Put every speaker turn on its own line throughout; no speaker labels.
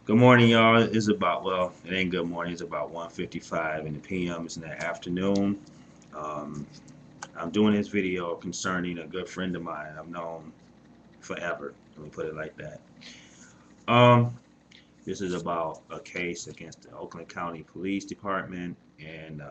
Good morning, y'all. It's about, well, it ain't good morning. It's about 1:55 in the PM. It's in the afternoon. Um, I'm doing this video concerning a good friend of mine I've known forever. Let me put it like that. Um, this is about a case against the Oakland County Police Department and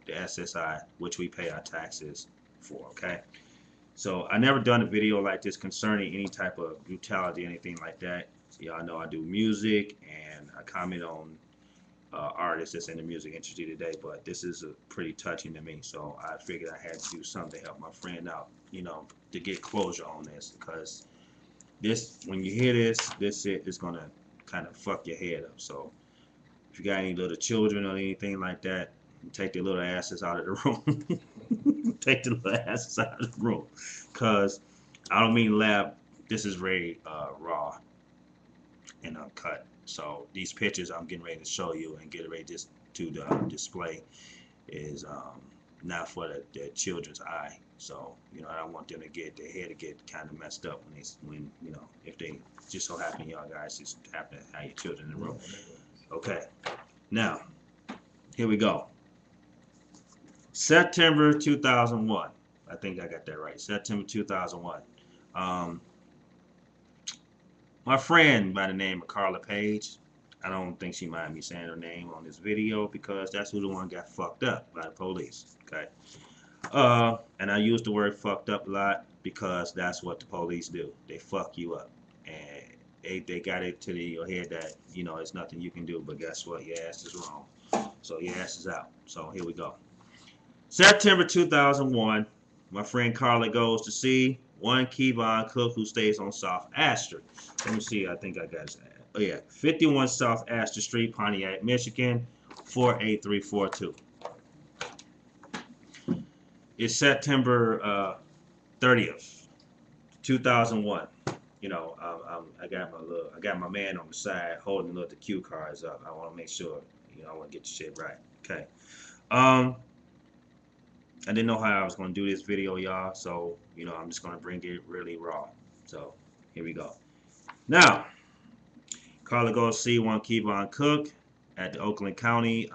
the SSI, which we pay our taxes for, okay? So I never done a video like this concerning any type of brutality, anything like that. Y'all know I do music and I comment on artists that's in the music industry today, but this is pretty touching to me. So I figured I had to do something to help my friend out, to get closure on this because this, when you hear this shit is gonna kind of fuck your head up. So if you got any little children or anything like that, take their little asses out of the room. Take the little asses out of the room, cause I don't mean lab. This is very raw and uncut. So these pictures I'm getting ready to show you and get ready just to display is not for the children's eye. So I don't want them to get their head to get kind of messed up when if they just so happen y'all guys just happen to have your children in the room. Okay, now here we go. September 2001. I think I got that right. September 2001. Um, my friend by the name of Carla Page. I don't think she mind me saying her name on this video because that's who the one got fucked up by the police. Okay. And I use the word fucked up a lot because that's what the police do. They fuck you up. And they got it to your head that, it's nothing you can do, but guess what? Your ass is wrong. So your ass is out. So here we go. September 2001, my friend Carla goes to see one Kevon Cook who stays on South Astor. Let me see, I think I got his. Oh yeah, 51 South Astor Street, Pontiac, Michigan, 48342. It's September 30th, 2001. I got my man on the side holding the cue cards up. I want to make sure, I want to get the shit right. Okay. I didn't know how I was going to do this video, y'all, so, I'm just going to bring it really raw. So, here we go. Now, Carla goes see one Kevon Cook at the Oakland County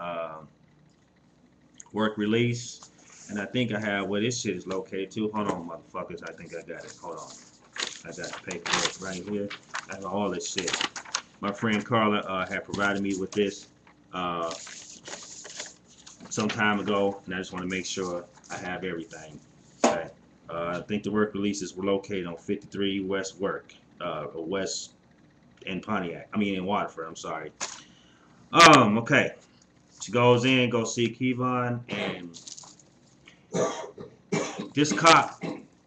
work release. And I think I have where this shit is located too. Hold on, motherfuckers. I think I got it. Hold on. I got the paperwork right here. I got all this shit. My friend Carla had provided me with this some time ago, and I just want to make sure I have everything. Okay. I think the work releases were located on 53 West Work, West in Pontiac. I mean in Waterford. I'm sorry. Okay. She goes in, go see Kevon, and this cop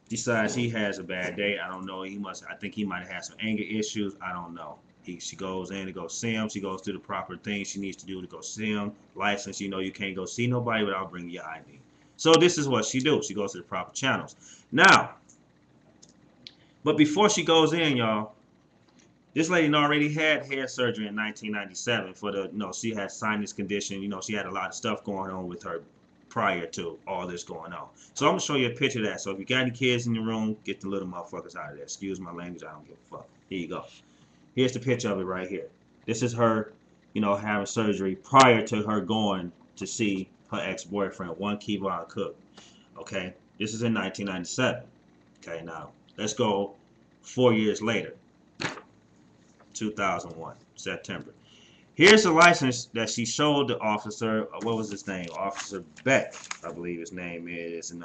decides he has a bad day. I don't know. I think he might have had some anger issues. I don't know. She goes in to go see him. She goes through the proper things she needs to do to go see him. License, you can't go see nobody without bringing your ID. So this is what she do. She goes to the proper channels. Now, but before she goes in, y'all, this lady already had hair surgery in 1997 for she had sinus condition. She had a lot of stuff going on with her prior to all this going on. So I'm going to show you a picture of that. So if you got any kids in your room, get the little motherfuckers out of there. Excuse my language. I don't give a fuck. Here you go. Here's the picture of it right here. This is her, having surgery prior to her going to see her ex-boyfriend, one Kevon Cook. Okay? This is in 1997. Okay, now, let's go 4 years later. 2001, September. Here's the license that she showed the officer. What was his name? Officer Beck, I believe his name is, in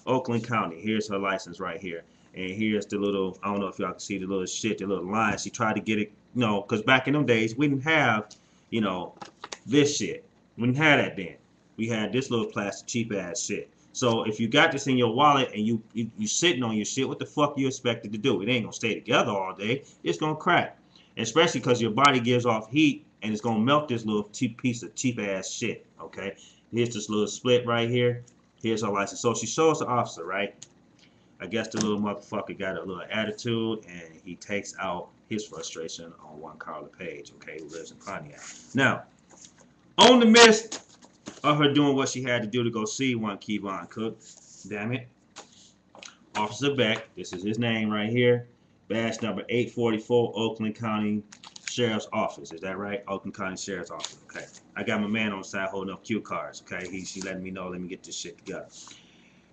Oakland County. Here's her license right here. And here's the little, I don't know if y'all can see the little shit, the little line. She tried to get it, because back in them days, we didn't have, this shit. We didn't have that then. We had this little plastic cheap ass shit. So if you got this in your wallet and you sitting on your shit, what the fuck you expected to do? It ain't gonna stay together all day. It's gonna crack. Especially because your body gives off heat and it's gonna melt this little piece of cheap ass shit. Okay. Here's this little split right here. Here's her license. So she shows the officer, right? I guess the little motherfucker got a little attitude and he takes out his frustration on one Carla Page, okay, who lives in Pontiac. Now, on the midst of her doing what she had to do to go see one Kevon Cook, damn it, Officer Beck, this is his name right here, badge number 844, Oakland County Sheriff's Office. Is that right? Oakland County Sheriff's Office. Okay. I got my man on the side holding up cue cards. Okay. She letting me know. Let me get this shit together.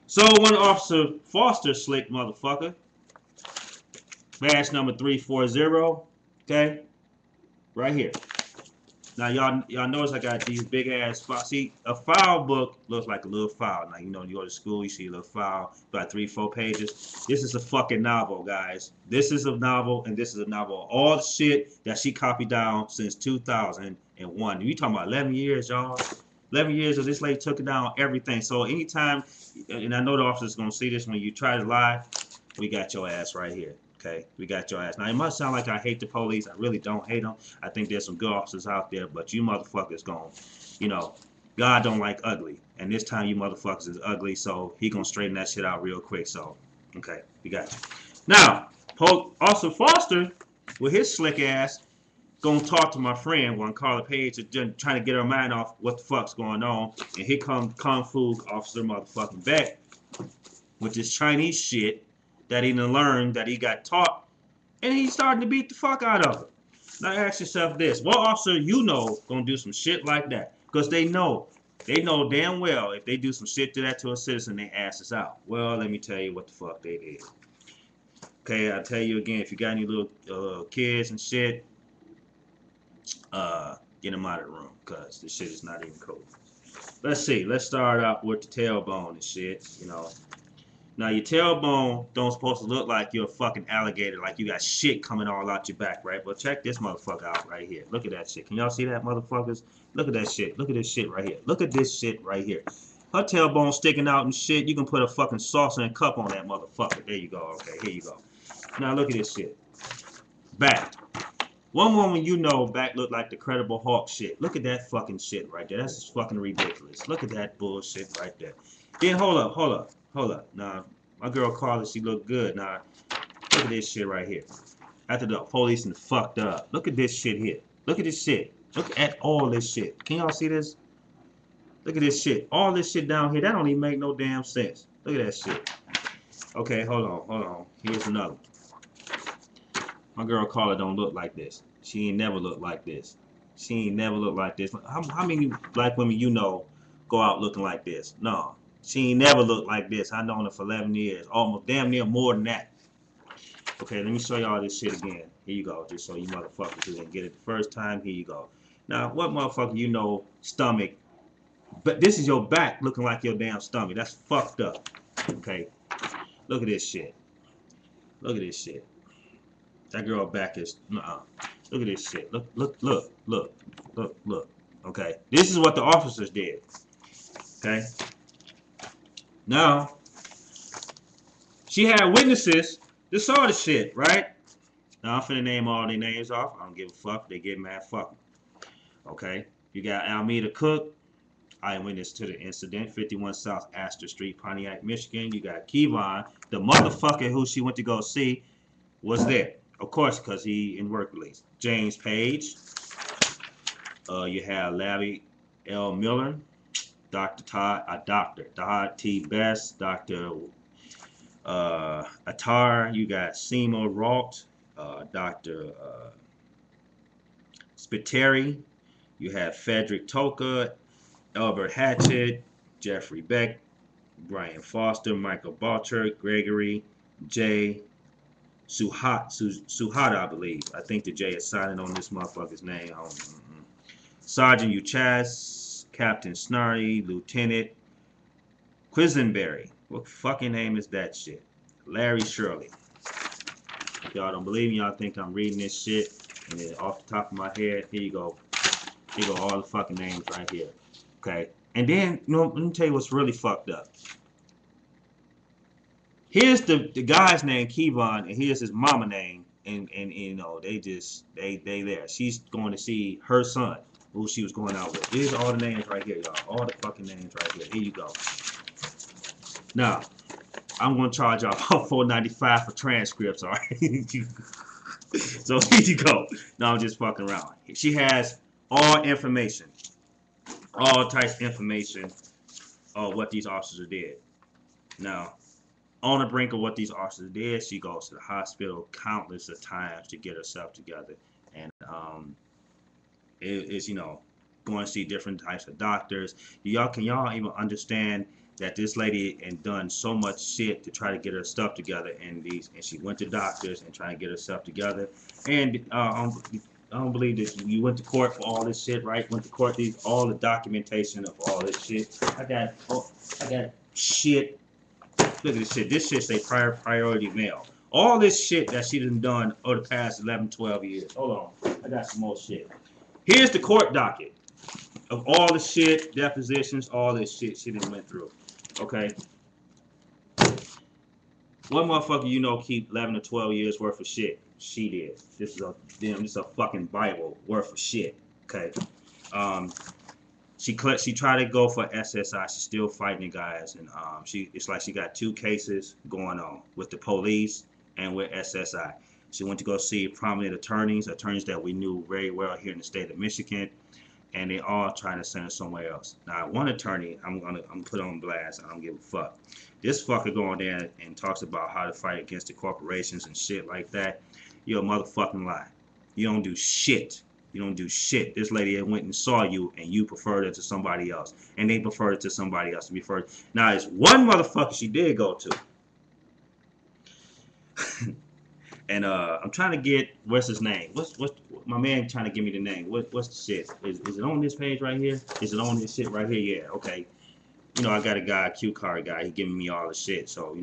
So one Officer Foster, slick motherfucker. Badge number 340. Okay. Right here. Now y'all notice I got these big ass files. See, a file book looks like a little file. Now you know you go to school, you see a little file, about 3-4 pages. This is a fucking novel, guys. This is a novel, and this is a novel. All the shit that she copied down since 2001. You talking about 11 years, y'all? 11 years of this lady took it down everything. So anytime, and I know the officer's gonna see this when you try to lie, we got your ass right here. Okay, we got your ass. Now, it must sound like I hate the police. I really don't hate them. I think there's some good officers out there, but you motherfuckers gon', you know, God don't like ugly. And this time you motherfuckers is ugly, so he gonna straighten that shit out real quick. So, okay, we got you. Now, Officer Foster, with his slick ass, gonna talk to my friend, one Carla Page, trying to get her mind off what the fuck's going on. And here comes Kung Fu Officer motherfucking Beck with this Chinese shit that he done learned, that he got taught, and he's starting to beat the fuck out of it. Now ask yourself this: what officer you know gonna do some shit like that? Because they know damn well if they do some shit to that to a citizen, they ass is out. Well, let me tell you what the fuck they did. Okay, I'll tell you again, if you got any little kids and shit, get them out of the room, because this shit is not even cool. Let's see. Let's start out with the tailbone and shit, you know. Now, your tailbone don't supposed to look like you're a fucking alligator, like you got shit coming all out your back, right? But check this motherfucker out right here. Look at that shit. Can y'all see that, motherfuckers? Look at that shit. Look at this shit right here. Look at this shit right here. Her tailbone sticking out and shit. You can put a fucking saucer and cup on that motherfucker. There you go. Okay, here you go. Now, look at this shit. Back. One woman you know back looked like the Credible Hulk shit. Look at that fucking shit right there. That's just fucking ridiculous. Look at that bullshit right there. Then hold up. Now, my girl Carla, she look good. Now, look at this shit right here. After the police and fucked up. Look at this shit here. Look at this shit. Look at all this shit. Can y'all see this? Look at this shit. All this shit down here, that don't even make no damn sense. Look at that shit. Okay, hold on. Here's another. My girl Carla don't look like this. She ain't never looked like this. How many black women you know go out looking like this? No. She ain't never looked like this. I known her for 11 years. Almost damn near more than that. Okay, let me show y'all this shit again. Here you go. Just so you motherfuckers who didn't get it the first time. Here you go. Now, what motherfucker you know stomach? But this is your back looking like your damn stomach. That's fucked up. Okay. Look at this shit. That girl back is Look at this shit. Look. Okay. This is what the officers did. Okay. Now, she had witnesses that saw the shit, right? Now, I'm finna name all their names off. I don't give a fuck. They get mad, fuck them. Okay? You got Almeda Cook, eyewitness to the incident, 51 South Astor Street, Pontiac, Michigan. You got Kevon, the motherfucker who she went to go see, was there. Of course, because he in work release. James Page. You have Larry L. Miller. Dr. Todd T. Best, Dr. Attar, you got Seymour Roth, Dr. Spiteri, you have Frederick Toka, Albert Hatchett, Jeffrey Beck, Brian Foster, Michael Boucher, Gregory J. Suhada, I believe. I think the J is silent on this motherfucker's name. Sergeant Uchas, Captain Snarly, Lieutenant Quisenberry. What fucking name is that shit? Larry Shirley. If y'all don't believe me, y'all think I'm reading this shit, and then off the top of my head, here you go. Here you go, all the fucking names right here. Okay? And then, you know, let me tell you what's really fucked up. Here's the guy's name, Kevon, and here's his mama name, and you know, they there. She's going to see her son, who she was going out with. Here's all the names right here, y'all. All the fucking names right here. Here you go. Now, I'm going to charge y'all $4.95 for transcripts, all right? So here you go. No, I'm just fucking around. She has all information, all types of information of what these officers did. Now, on the brink of what these officers did, she goes to the hospital countless of times to get herself together. And is, going to see different types of doctors. Can y'all even understand that this lady and done so much shit to try to get her stuff together, and she went to doctors and trying to get herself together, and I don't believe that you went to court for all this shit, right? Went to court, all the documentation of all this shit. I got shit. Look at this shit. This shit say priority mail. All this shit that she done over the past 11, 12 years. Hold on. I got some more shit. Here's the court docket of all the shit, depositions, all this shit she done went through. Okay? What motherfucker keep 11 or 12 years worth of shit? She did. This is a fucking Bible worth of shit. Okay? She tried to go for SSI. She's still fighting the guys, and it's like she got 2 cases going on with the police and with SSI. She went to go see prominent attorneys that we knew very well here in the state of Michigan, and they all trying to send her somewhere else. Now, one attorney, I'm gonna put on blast. I don't give a fuck. This fucker going there and talks about how to fight against the corporations and shit like that. You're a motherfucking lie. You don't do shit. You don't do shit. This lady went and saw you, and you preferred it to somebody else, and they preferred it to somebody else. Now, there's one motherfucker she did go to, and I'm trying to get what's his name. What's my man trying to give me the name? What's the shit? Is it on this page right here? Is it on this shit right here? Yeah. Okay. I got a guy, a cue card guy. He giving me all the shit. So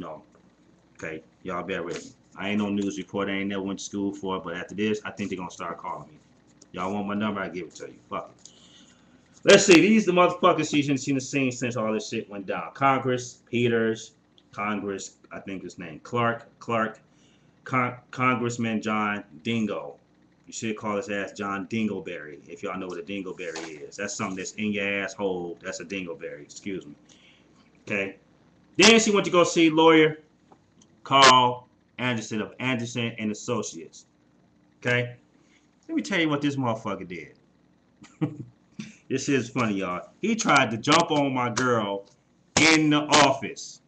okay, y'all bear with me. I ain't no news reporter. I ain't never went to school for it. But after this, I think they're gonna start calling me. Y'all want my number? I give it to you. Fuck it. Let's see. These the motherfuckers she's seen since all this shit went down. Congress, Peters, Congress. I think his name Clark. Congressman John Dingo. You should call his ass John Dingleberry, if y'all know what a dingleberry is. That's something that's in your asshole. That's a dingleberry. Excuse me. Okay. Then she went to go see lawyer Carl Anderson of Anderson and Associates. Okay. Let me tell you what this motherfucker did. This is funny, y'all. He tried to jump on my girl in the office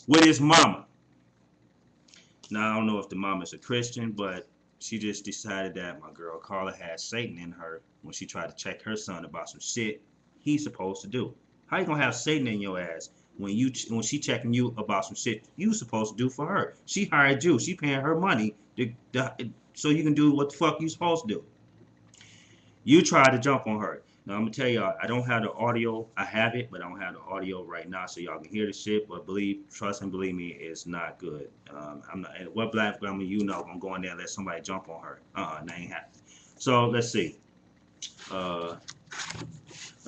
with his mama. Now, I don't know if the mama's a Christian, but she just decided that my girl Carla had Satan in her when she tried to check her son about some shit he's supposed to do. How you gonna have Satan in your ass when she checking you about some shit you supposed to do for her? She hired you. She paying her money so you can do what the fuck you supposed to do. You tried to jump on her. Now, I'm going to tell y'all, I don't have the audio. I have it, but I don't have the audio right now so y'all can hear the shit. But trust and believe me, it's not good. I'm not. What black woman I'm going there and let somebody jump on her. That ain't happening. So, let's see. I'm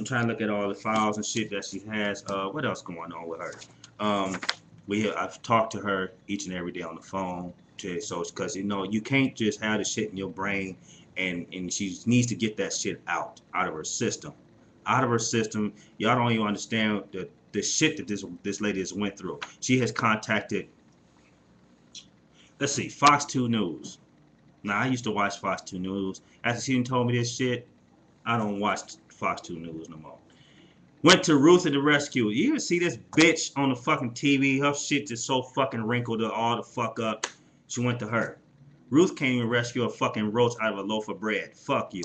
trying to look at all the files and shit that she has. What else going on with her? I've talked to her each and every day on the phone. Because, you can't just have the shit in your brain. And she needs to get that shit out of her system. Out of her system. Y'all don't even understand the shit that this lady has went through. She has contacted, let's see, Fox 2 News. Now, I used to watch Fox 2 News. After she told me this shit, I don't watch Fox 2 News no more. Went to Ruth and the Rescue. You even see this bitch on the fucking TV? Her shit just so fucking wrinkled all the fuck up. She went to her. Ruth can't even rescue a fucking roach out of a loaf of bread. Fuck you.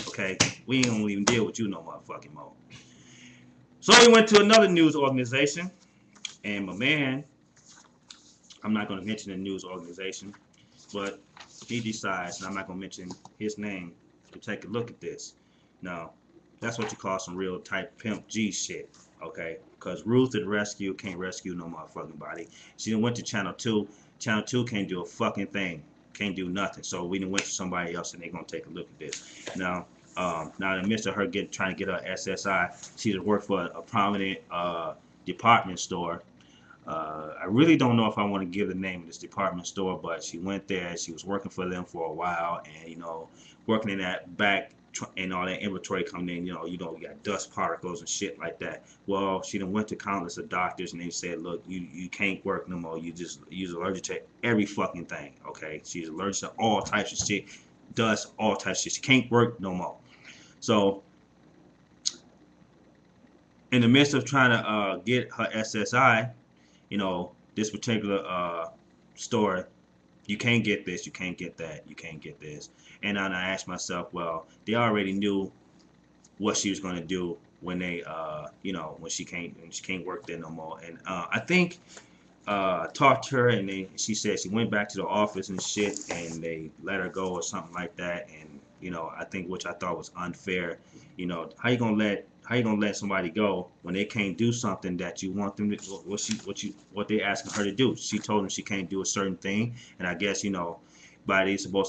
Okay? We ain't gonna even deal with you no motherfucking more. So he went to another news organization. And my man, I'm not gonna mention the news organization, but he decides, and I'm not gonna mention his name, to take a look at this. Now, that's what you call some real type pimp G shit. Okay? Because Ruth and the Rescue can't rescue no motherfucking body. She went to Channel 2. Channel 2 can't do a fucking thing. Can't do nothing. So we went to somebody else and they're gonna take a look at this. Now in the midst of her trying to get her SSI, she just worked for a prominent department store. I really don't know if I want to give the name of this department store, but she went there. She was working for them for a while, and working in that back and all that inventory coming in. You got dust particles and shit like that. Well, she done went to countless of doctors, and they said, look, you can't work no more. You're allergic to every fucking thing. Okay, she's allergic to all types of shit, dust, all types of shit. She can't work no more. So, in the midst of trying to get her SSI, this particular store You can't get this, you can't get that, you can't get this. And then I asked myself, well, they already knew what she was gonna do when they, you know, when she can't work there no more. And I think talked to her, and she said she went back to the office and shit, and they let her go or something like that. And you know, I think, which I thought was unfair. You know, how you gonna let somebody go when they can't do something that you want them to, what they asking her to do? She told them she can't do a certain thing, and I guess, you know, by they supposed